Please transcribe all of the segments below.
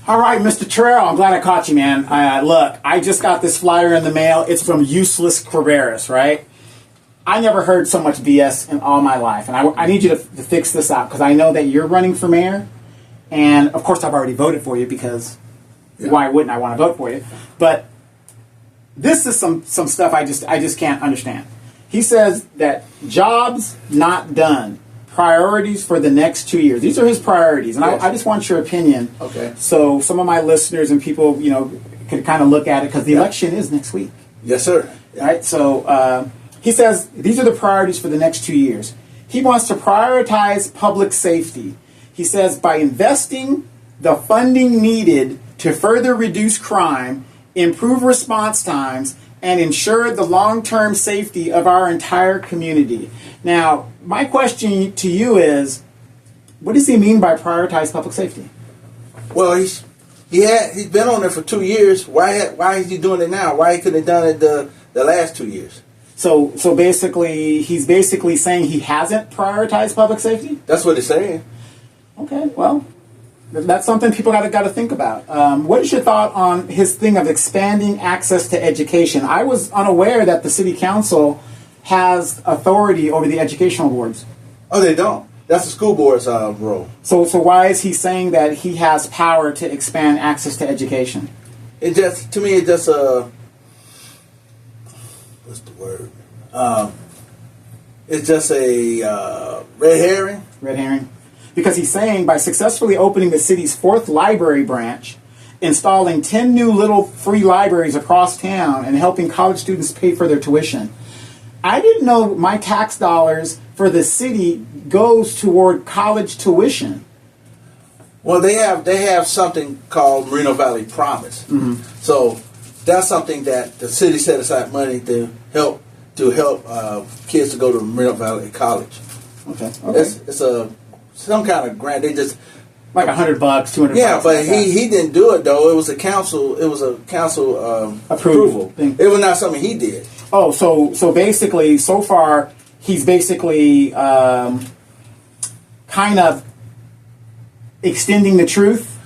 All right, Mr. Terrell, I'm glad I caught you, man. Look, I just got this flyer in the mail. It's from Useless Carreras, right? I never heard so much BS in all my life, and I need you to fix this out because I know that you're running for mayor, and of course I've already voted for you because why wouldn't I want to vote for you? But this is some stuff I just can't understand. He says that jobs not done, priorities for the next 2 years. These are his priorities, and I just want your opinion. Okay. So some of my listeners and people, could kind of look at it because the election is next week. Yes, sir. All right. So he says these are the priorities for the next 2 years. He wants to prioritize public safety. He says by investing the funding needed to further reduce crime, improve response times, and ensure the long-term safety of our entire community. Now, my question to you is, what does he mean by prioritize public safety? Well, he's been on there for 2 years. Why is he doing it now? Why he couldn't have done it the last 2 years? So basically, he's basically saying he hasn't prioritized public safety? That's what he's saying. Okay, well, that's something people got to think about. What is your thought on his thing of expanding access to education? I was unaware that the city council has authority over the educational boards. Oh, they don't. That's the school board's role. So why is he saying that he has power to expand access to education? It just, to me, what's the word? It's just a red herring. Red herring. Because he's saying by successfully opening the city's 4th library branch, installing 10 new little free libraries across town, and helping college students pay for their tuition. I didn't know my tax dollars for the city goes toward college tuition. Well, they have something called Moreno Valley Promise. Mm-hmm. So that's something that the city set aside money to help kids to go to Moreno Valley College. Okay. It's some kind of grant. They just like $100, $200. Yeah, but he didn't do it though. It was a council approval thing. It was not something he did. Oh, so basically, so far he's basically kind of extending the truth.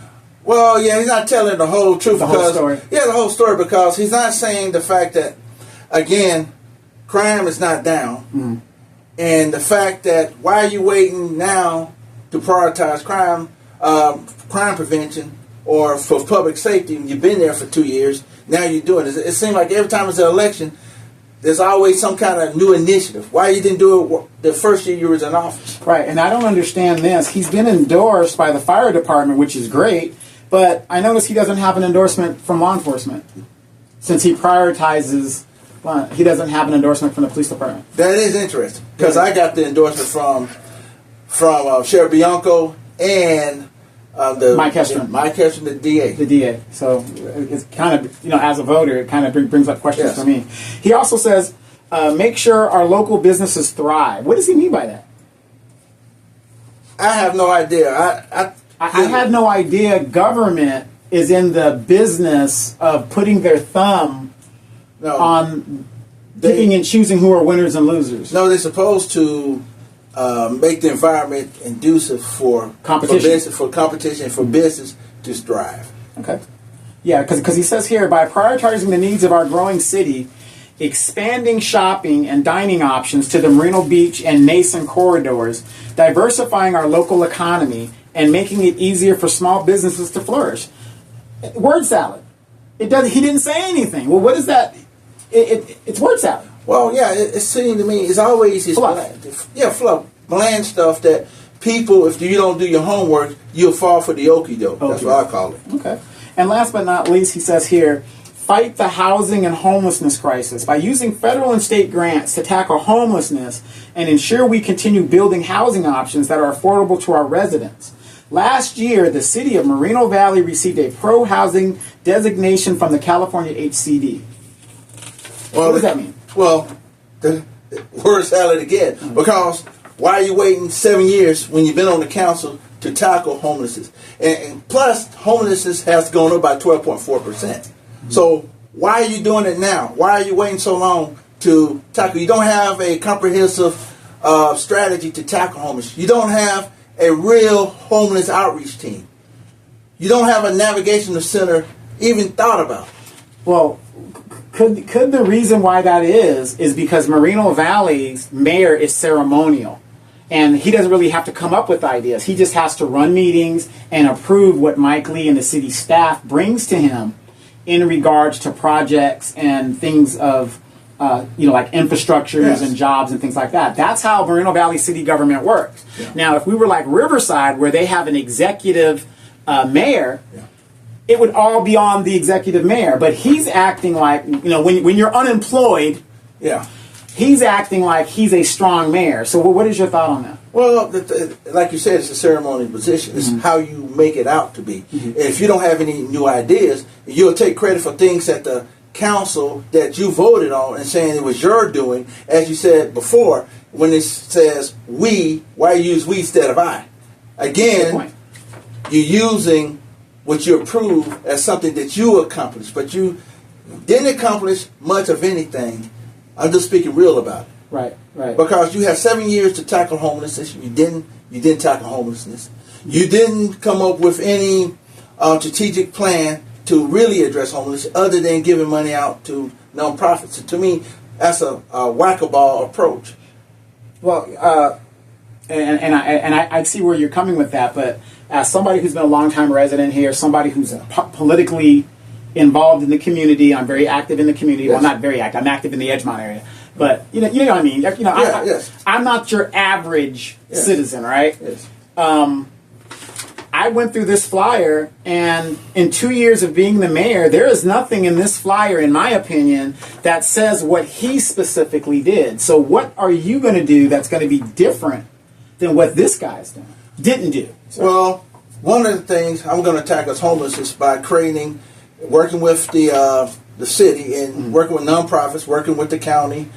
Well, yeah, he's not telling the whole truth. The whole story. Yeah, the whole story, because he's not saying the fact that, again, crime is not down. Mm-hmm. And the fact that why are you waiting now to prioritize crime prevention or for public safety? You've been there for 2 years. Now you're doing it. It seems like every time it's an election, there's always some kind of new initiative. Why you didn't do it the first year you were in office? Right, and I don't understand this. He's been endorsed by the fire department, which is great, but I notice he doesn't have an endorsement from law enforcement. Since he prioritizes, he doesn't have an endorsement from the police department. That is interesting, because I got the endorsement from Sheriff Bianco and Mike Hestron. Mike Hestron, the DA. The DA. So it's kind of, as a voter, it kind of brings up questions for me. He also says, make sure our local businesses thrive. What does he mean by that? I have no idea. I had no idea government is in the business of putting their thumb on picking and choosing who are winners and losers. No, they're supposed to make the environment conducive for competition, for business to thrive. Okay. Yeah, because he says here, by prioritizing the needs of our growing city, expanding shopping and dining options to the Merino Beach and Nason corridors, diversifying our local economy, and making it easier for small businesses to flourish. Word salad. He didn't say anything. Well, what is that? It's word salad. Well, yeah, it seems to me it's always fluff, bland stuff that people, if you don't do your homework, you'll fall for the okie doke. That's what I call it. Okay. And last but not least, he says here, fight the housing and homelessness crisis by using federal and state grants to tackle homelessness and ensure we continue building housing options that are affordable to our residents. Last year, the city of Moreno Valley received a pro-housing designation from the California HCD. What does that mean? Well, the word salad again. Because why are you waiting 7 years when you've been on the council to tackle homelessness? And plus, homelessness has gone up by 12.4%. Mm-hmm. So why are you doing it now? Why are you waiting so long to tackle? You don't have a comprehensive strategy to tackle homelessness. You don't have a real homeless outreach team. you don't have a navigational center even thought about. Well, could the reason why that is because Moreno Valley's mayor is ceremonial. And he doesn't really have to come up with ideas. He just has to run meetings and approve what Mike Lee and the city staff brings to him in regards to projects and things of, like infrastructures and jobs and things like that. That's how Moreno Valley city government works. Yeah. Now, if we were like Riverside, where they have an executive mayor, it would all be on the executive mayor. But he's acting like, when you're unemployed, he's acting like he's a strong mayor. So what is your thought on that? Well, like you said, it's a ceremonial position. It's how you make it out to be. If you don't have any new ideas, you'll take credit for things that the council that you voted on and saying it was your doing. As you said before, when it says we, why use we instead of I? Again, you're using what you approve as something that you accomplished, but you didn't accomplish much of anything. I'm just speaking real about it. Right. Because you have 7 years to tackle homelessness. You didn't tackle homelessness. You didn't come up with any strategic plan to really address homelessness other than giving money out to nonprofits. So to me, that's a whack-a-ball approach. Well, and I see where you're coming with that, but as somebody who's been a long-time resident here, somebody who's politically involved in the community, I'm very active in the community. Yes. Well, not very active. I'm active in the Edgemont area. But, you know what I mean? I'm not your average citizen, right? Yes. I went through this flyer, and in 2 years of being the mayor, there is nothing in this flyer, in my opinion, that says what he specifically did. So what are you going to do that's going to be different than what this guy's didn't do? So. Well, one of the things I'm going to tackle is homelessness by working with the city and working with nonprofits, working with the county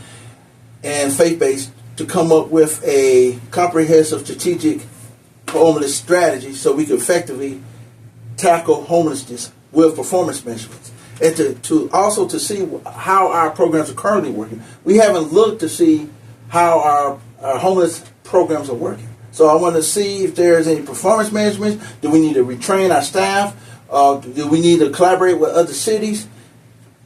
and faith-based to come up with a comprehensive strategic homeless strategy so we can effectively tackle homelessness with performance measurements. And to see how our programs are currently working. We haven't looked to see how our homeless programs are working. So I want to see if there's any performance management. Do we need to retrain our staff? Do we need to collaborate with other cities?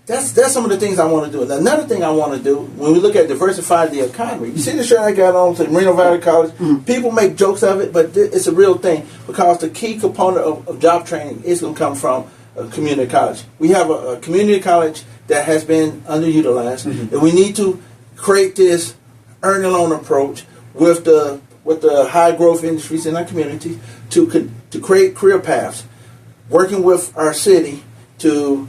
That's some of the things I want to do. And another thing I want to do, when we look at diversifying the economy, you see the shirt I got on to Moreno Valley College? People make jokes of it, but it's a real thing because the key component of job training is going to come from a community college. We have a community college that has been underutilized, and we need to create this earn and loan approach with the high growth industries in our community to create career paths, working with our city to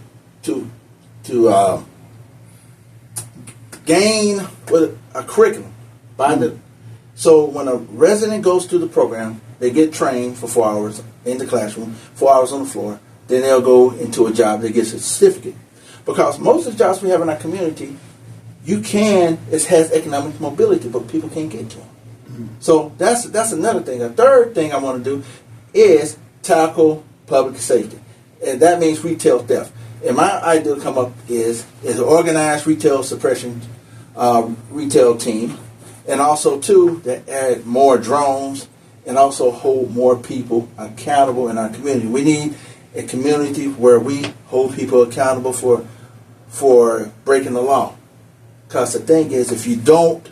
gain a curriculum so when a resident goes through the program, they get trained for 4 hours in the classroom, 4 hours on the floor, then they'll go into a job that gets a certificate. Because most of the jobs we have in our community, it has economic mobility, but people can't get to them. So that's another thing. A third thing I want to do is tackle public safety, and that means retail theft. And my idea to come up is an organized retail suppression retail team, and also too that add more drones and also hold more people accountable in our community. We need a community where we hold people accountable for breaking the law. Because the thing is, if you don't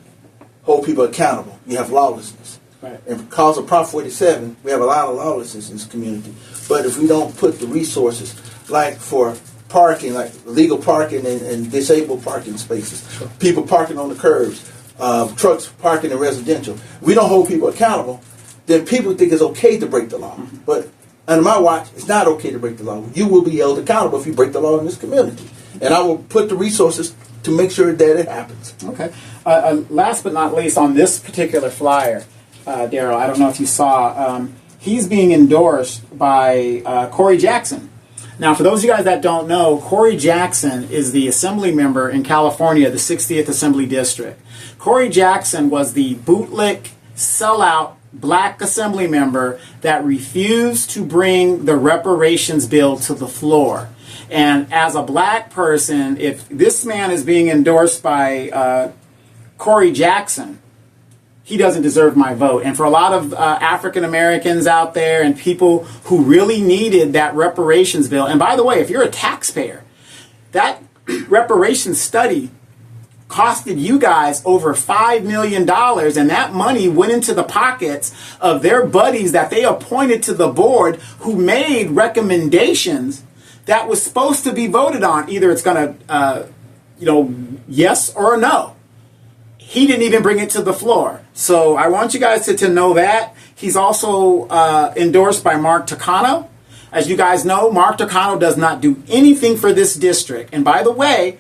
hold people accountable, you have lawlessness. Right. And because of Prop 47, we have a lot of lawlessness in this community. But if we don't put the resources, like for parking, like legal parking and disabled parking spaces, people parking on the curbs, trucks parking in residential, we don't hold people accountable, then people think it's okay to break the law. But under my watch, it's not okay to break the law. You will be held accountable if you break the law in this community. And I will put the resources to make sure that it happens. Okay. Last but not least, on this particular flyer, Daryl, I don't know if you saw, he's being endorsed by Corey Jackson. Now, for those of you guys that don't know, Corey Jackson is the assembly member in California, the 60th Assembly District. Corey Jackson was the bootlick, sellout, black assembly member that refused to bring the reparations bill to the floor. And as a black person, if this man is being endorsed by Corey Jackson, he doesn't deserve my vote. And for a lot of African Americans out there and people who really needed that reparations bill, and by the way, if you're a taxpayer, that reparations study costed you guys over $5 million, and that money went into the pockets of their buddies that they appointed to the board who made recommendations that was supposed to be voted on. Either it's going to, yes or no. He didn't even bring it to the floor. So I want you guys to know that. He's also endorsed by Mark Takano. As you guys know, Mark Takano does not do anything for this district. And by the way,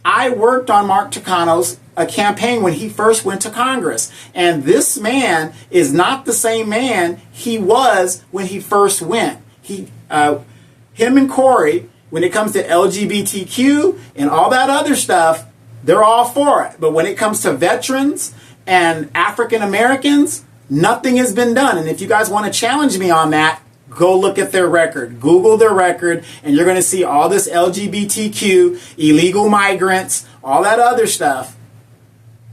I worked on Mark Takano's campaign when he first went to Congress. And this man is not the same man he was when he first went. Him and Corey, when it comes to LGBTQ and all that other stuff, they're all for it. But when it comes to veterans and African Americans, nothing has been done. And if you guys want to challenge me on that, go look at their record. Google their record, and you're going to see all this LGBTQ, illegal migrants, all that other stuff,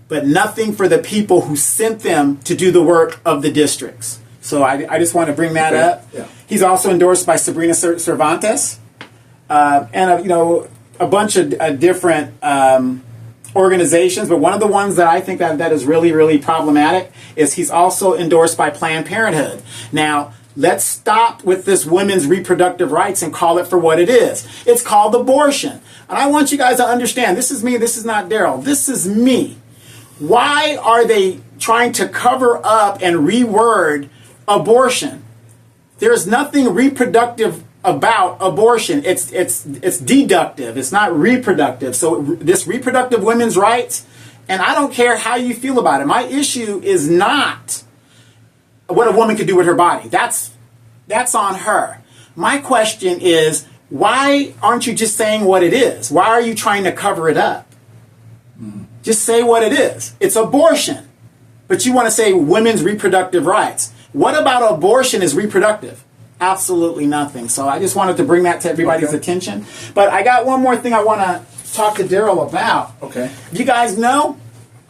but nothing for the people who sent them to do the work of the districts. So I just want to bring that up. Yeah. He's also endorsed by Sabrina Cervantes and a bunch of different organizations, but one of the ones that I think that is really, really problematic is he's also endorsed by Planned Parenthood. Now, let's stop with this women's reproductive rights and call it for what it is. It's called abortion. And I want you guys to understand, this is me, this is not Daryl, this is me. Why are they trying to cover up and reword abortion? There's nothing reproductive about abortion. It's deductive. It's not reproductive. So this reproductive women's rights, and I don't care how you feel about it. My issue is not what a woman can do with her body. That's on her. My question is, why aren't you just saying what it is? Why are you trying to cover it up? Just say what it is. It's abortion. But you want to say women's reproductive rights. What about abortion is reproductive? Absolutely nothing. So I just wanted to bring that to everybody's attention. But I got one more thing I want to talk to Daryl about. Okay. You guys know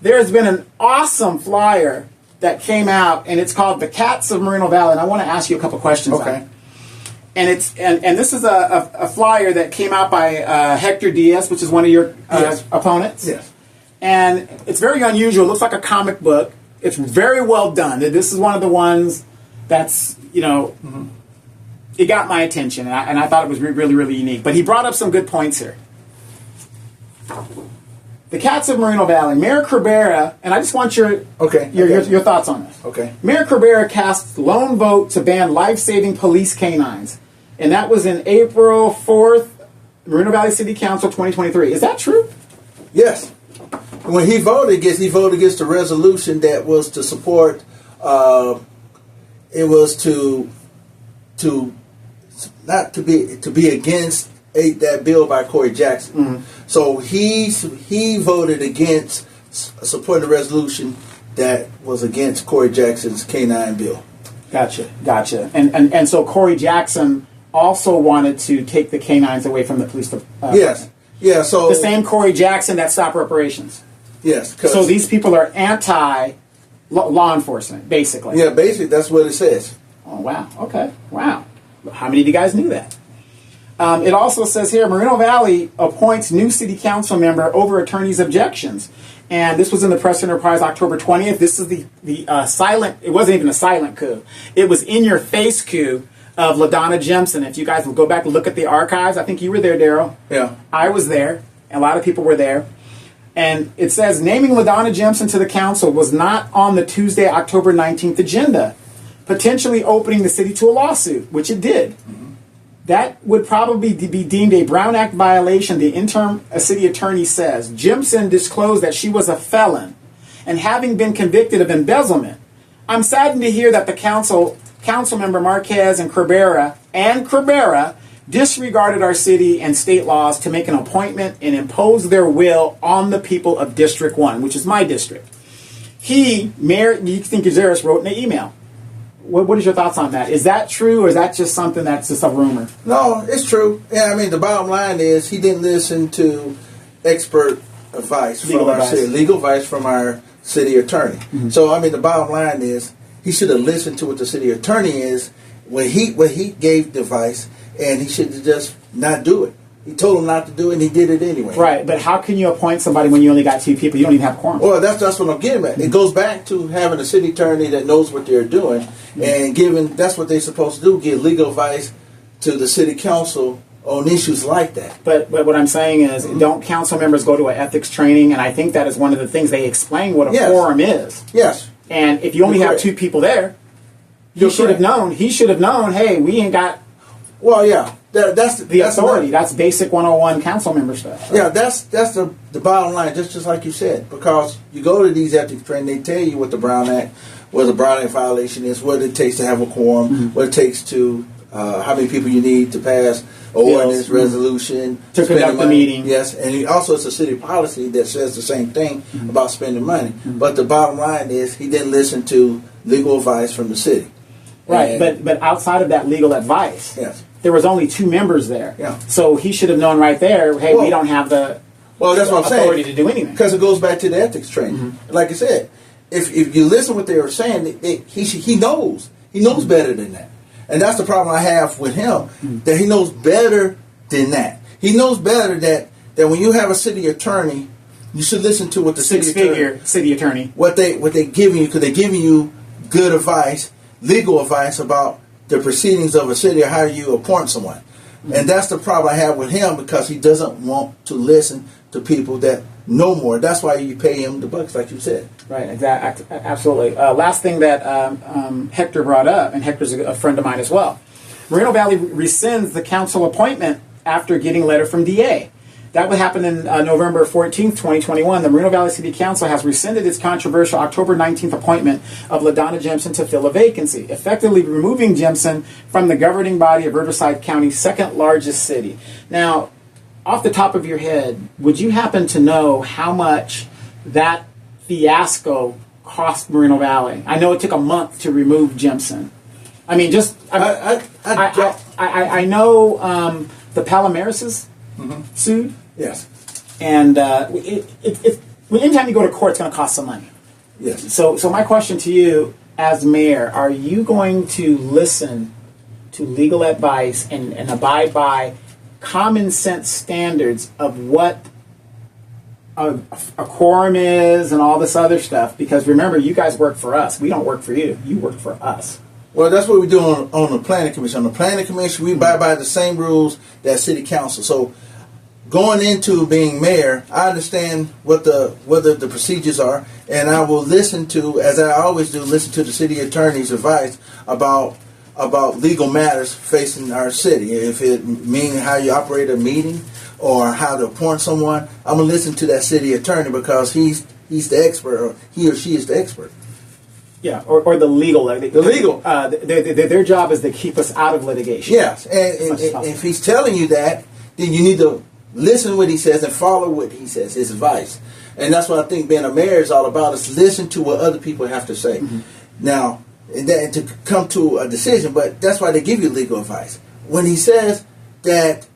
there's been an awesome flyer that came out, and it's called The Cats of Moreno Valley. And I want to ask you a couple questions on it. And it's and this is a flyer that came out by Hector Diaz, which is one of your opponents. Yes. And it's very unusual. It looks like a comic book. It's very well done. This is one of the ones that's, it got my attention, and I thought it was really, really unique. But he brought up some good points here. The Cats of Moreno Valley. Mayor Cabrera, and I just want your thoughts on this. Okay. Mayor Cabrera cast lone vote to ban life-saving police canines. And that was in April 4th, Moreno Valley City Council 2023. Is that true? Yes. When he voted against the resolution that was to support, it was to be against that bill by Corey Jackson. Mm-hmm. So he voted against supporting the resolution that was against Corey Jackson's K-9 bill. Gotcha. And so Corey Jackson also wanted to take the K-9s away from the police. Yes. Yeah. So the same Corey Jackson that stopped reparations. Yes. So these people are anti-law enforcement, basically. Yeah, basically that's what it says. Oh, wow. Okay. Wow. How many of you guys knew that? It also says here, Moreno Valley appoints new city council member over attorney's objections. And this was in the Press Enterprise October 20th. This is the silent, it wasn't even a silent coup. It was in-your-face coup of LaDonna Jemison. If you guys will go back and look at the archives, I think you were there, Daryl. Yeah. I was there. A lot of people were there. And it says, naming LaDonna Jemison to the council was not on the Tuesday, October 19th agenda, potentially opening the city to a lawsuit, which it did. Mm-hmm. That would probably be deemed a Brown Act violation, the interim city attorney says. Jemison disclosed that she was a felon and having been convicted of embezzlement. I'm saddened to hear that the council member Marquez and Cabrera disregarded our city and state laws to make an appointment and impose their will on the people of District 1, which is my district. Mayor Cazares, wrote in an email. What is your thoughts on that? Is that true, or is that just something that's just a rumor? No, it's true. Yeah, I mean, the bottom line is he didn't listen to expert advice Legal from our advice. city, legal advice from our city attorney. So I mean, the bottom line is he should have listened to what the city attorney is when he gave the advice, and he should have just not do it. He told him not to do it, and he did it anyway. Right, but how can you appoint somebody when you only got 2 people? You don't even have quorum. Well, that's what I'm getting at. It goes back to having a city attorney that knows what they're doing, and giving, that's what they're supposed to do, give legal advice to the city council on issues like that. But what I'm saying is, don't council members go to an ethics training? And I think that is one of the things they explain what a quorum is. Yes. And if you only have 2 people there, he should have known. He should have known. Hey, we ain't got. Well, yeah, that's the authority. That's basic 101 council member stuff. Right? Yeah, that's the bottom line. Just like you said, because you go to these ethics training, they tell you what the Brown Act, what the Brown Act violation is, what it takes to have a quorum, what it takes to how many people you need to pass ordinance, resolution, to conduct the meeting. Yes, and also it's a city policy that says the same thing about spending money. But the bottom line is he didn't listen to legal advice from the city. Right, but outside of that legal advice, there was only 2 members there. Yeah. So he should have known right there, hey, we don't have the that's what I'm authority saying, to do anything. Because it goes back to the ethics training. Like I said, if you listen to what they were saying, he knows better than that. And that's the problem I have with him, that he knows better than that. He knows better that when you have a city attorney, you should listen to what the city attorney, what they giving you, because they're giving you good advice, legal advice about the proceedings of a city or how you appoint someone. And that's the problem I have with him, because he doesn't want to listen to people that know more. That's why you pay him the bucks, like you said. Right, exactly, absolutely. Last thing that Hector brought up, and Hector's a friend of mine as well. Moreno Valley rescinds the council appointment after getting a letter from DA. That would happen in November 14th, 2021. The Moreno Valley City Council has rescinded its controversial October 19th appointment of LaDonna Jemson to fill a vacancy, effectively removing Jemson from the governing body of Riverside County's second largest city. Now, off the top of your head, would you happen to know how much that fiasco cost Moreno Valley? I know it took a month to remove Jemson. I mean, I know the Palomarises sued. Yes. And anytime you go to court, it's going to cost some money. Yes. So my question to you, as mayor, are you going to listen to legal advice and abide by common sense standards of what a quorum is and all this other stuff? Because remember, you guys work for us. We don't work for you. You work for us. Well, that's what we do on the planning commission. On the planning commission, we abide by the same rules that city council. So going into being mayor, I understand what the procedures are, and I will listen to, as I always do, listen to the city attorney's advice about legal matters facing our city. If it means how you operate a meeting or how to appoint someone, I'm gonna listen to that city attorney, because he's the expert, or he or she is the expert. Yeah, or the legal. The legal. Their job is to keep us out of litigation. Yes, and if he's telling you that, then you need to listen what he says and follow what he says, his advice. And that's what I think being a mayor is all about, is listen to what other people have to say. Now, and to come to a decision, but that's why they give you legal advice. When he says that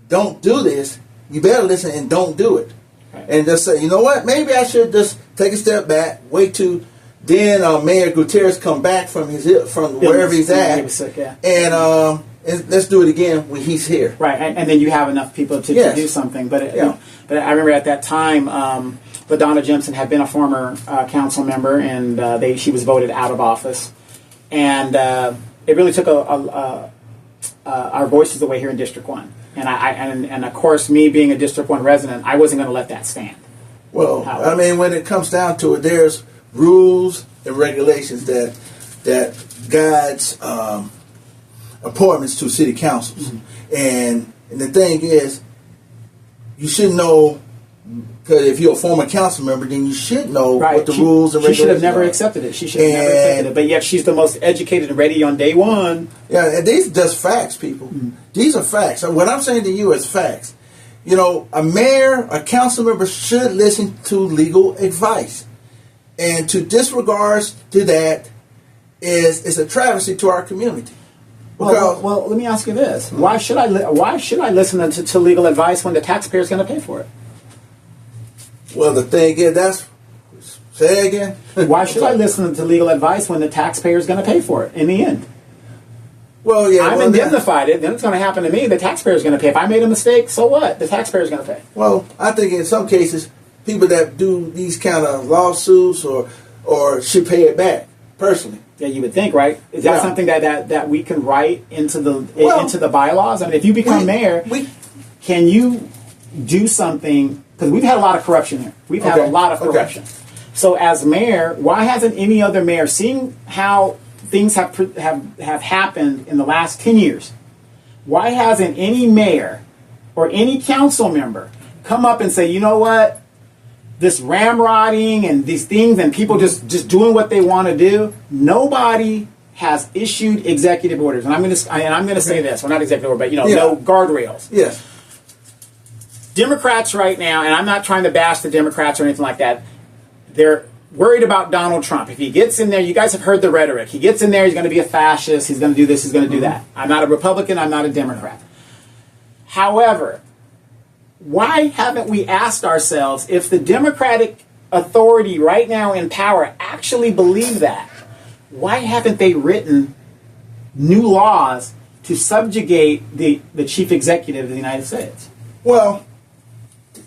don't do this, you better listen and don't do it. Right. And just say, you know what, maybe I should just take a step back, wait to then Mayor Gutierrez come back from wherever he's at, sick, and let's do it again when he's here. Right, and then you have enough people to do something. But but I remember at that time, LaDonna Jemson had been a former council member, and she was voted out of office, and it really took our voices away here in District 1. And of course, me being a District 1 resident, I wasn't going to let that stand. Well, I mean, when it comes down to it, there's rules and regulations that guides appointments to city councils. And the thing is, you should know, because if you're a former council member, then you should know what the rules and regulations are. She should have never accepted it. She should have never accepted it. But yet she's the most educated and ready on day one. Yeah, and these are just facts, people. These are facts. And what I'm saying to you is facts. You know, a mayor, a council member should listen to legal advice. And to disregard to that is a travesty to our community. Well, let me ask you this: Why should I listen to legal advice when the taxpayer is going to pay for it? Well, the thing is, say again. Why should I listen to legal advice when the taxpayer is going to pay for it in the end? Well, yeah. I'm indemnified it, then it's going to happen to me. The taxpayer is going to pay. If I made a mistake, so what? The taxpayer is going to pay. Well, I think in some cases, people that do these kind of lawsuits or should pay it back personally. Yeah, you would think, right? Is that something that we can write into the bylaws? I mean, if you become mayor, can you do something? Because we've had a lot of corruption here. We've had a lot of corruption. So as mayor, why hasn't any other mayor, seeing how things have happened in the last 10 years, why hasn't any mayor or any council member come up and say, you know what, this ramrodding and these things and people just doing what they want to do, nobody has issued executive orders. And I'm going to say this, well, not executive order, but no guardrails. Yes. Democrats right now, and I'm not trying to bash the Democrats or anything like that, they're worried about Donald Trump. If he gets in there, you guys have heard the rhetoric. He gets in there, he's going to be a fascist, he's going to do this, he's going to do that. I'm not a Republican, I'm not a Democrat. However, why haven't we asked ourselves if the Democratic authority right now in power actually believe that? Why haven't they written new laws to subjugate the chief executive of the United States? Well,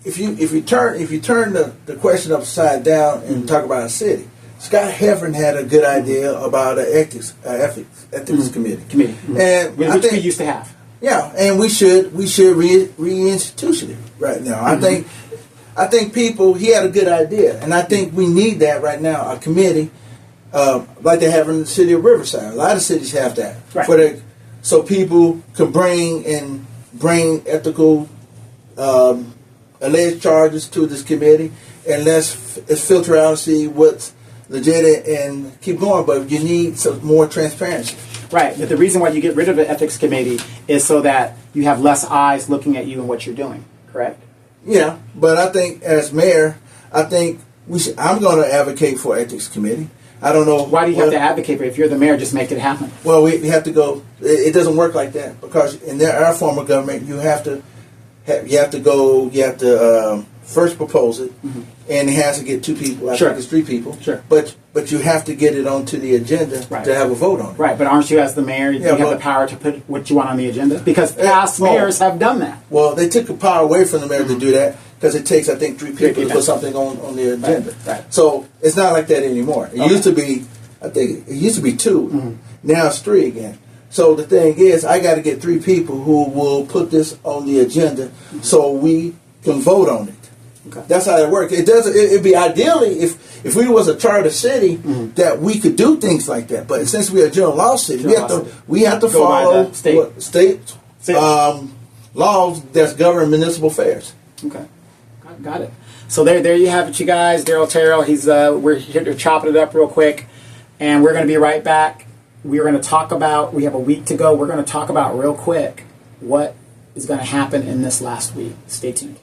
if you turn the question upside down and talk about a city, Scott Heffernan had a good idea about an ethics committee, and which we used to have. Yeah, and we should reinstitution it right now. I think people. He had a good idea, and I think we need that right now. A committee like they have in the city of Riverside. A lot of cities have that, so people can bring ethical. Alleged charges to this committee, and let's filter out and see what's legit and keep going. But you need some more transparency. Right, but the reason why you get rid of the ethics committee is so that you have less eyes looking at you and what you're doing, correct? Yeah, but I think as mayor, I'm going to advocate for ethics committee. I don't know. Why do you have to advocate for it? If you're the mayor, just make it happen. Well, we have to go. It doesn't work like that because in our form of government, you have to first propose it, and it has to get 2 people. I think it's 3 people. Sure. But you have to get it onto the agenda to have a vote on it. Right, but aren't you as the mayor, you have the power to put what you want on the agenda? Because past mayors have done that. Well, they took the power away from the mayor to do that because it takes, I think, 3 people to put something on the agenda. Right. So it's not like that anymore. It used to be, I think, it used to be 2. Now it's 3 again. So the thing is, I got to get 3 people who will put this on the agenda so we can vote on it. Okay. That's how it works. It'd be ideally if we was a charter city that we could do things like that. But since we're a general law city, we have to follow state laws that's govern municipal affairs. Okay, got it. So there you have it, you guys. Daryl Terrell. We're here to chop it up real quick, and we're going to be right back. We're going to talk about, we have a week to go, we're going to talk about real quick what is going to happen in this last week. Stay tuned.